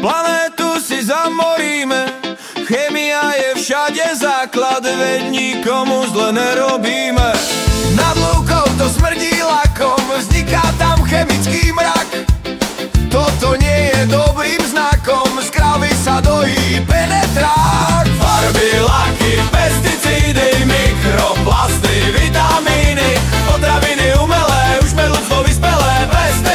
Planétu si zamoríme, chémia je všade základ, veď nikomu zle nerobíme. Nad lúkou to smrdí lakom, vzniká tam chemický mrak. Toto nie je dobrým znakom, z kravy sa dojí penetrák. Farby, laky, pesticídy, mikroplasty, vitamíny, potraviny umelé, už sme ľudstvo vyspelé pesty.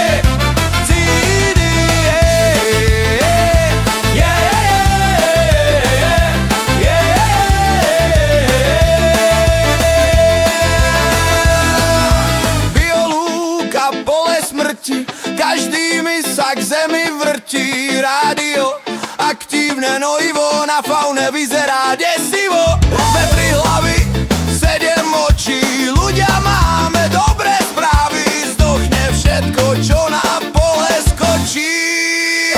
Každými sa k zemi vrtí, rádio aktívne nojivo, na faune vyzerá desivo. Sme pri hlavy, 7 očí, ľudia máme dobré správy, zdochne všetko, čo na pole skočí.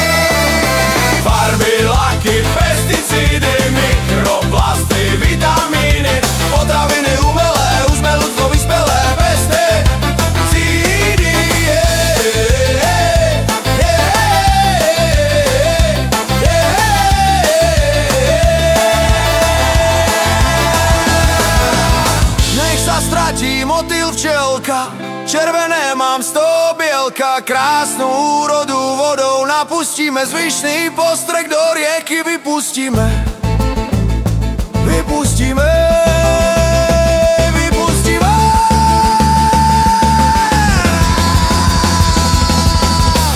Farby, laky, pesticídy, mikroplasty, vitamíny, potraviny umelé, už sme ľudstvo vyspelé pesty. Motýl, včelka, červené mám z toho bielka, krásnu úrodu vodou napustíme, zvyšný postrek do rieky vypustíme. Vypustíme.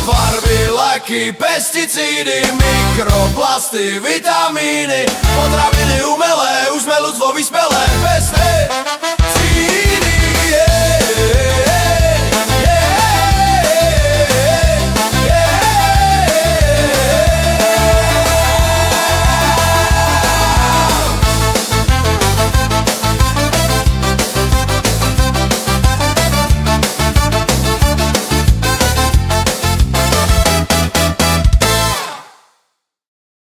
Farby, laky, pesticídy, mikroplasty, vitamíny, potraviny umelé, už sme ľudstvo vyspelé pesty.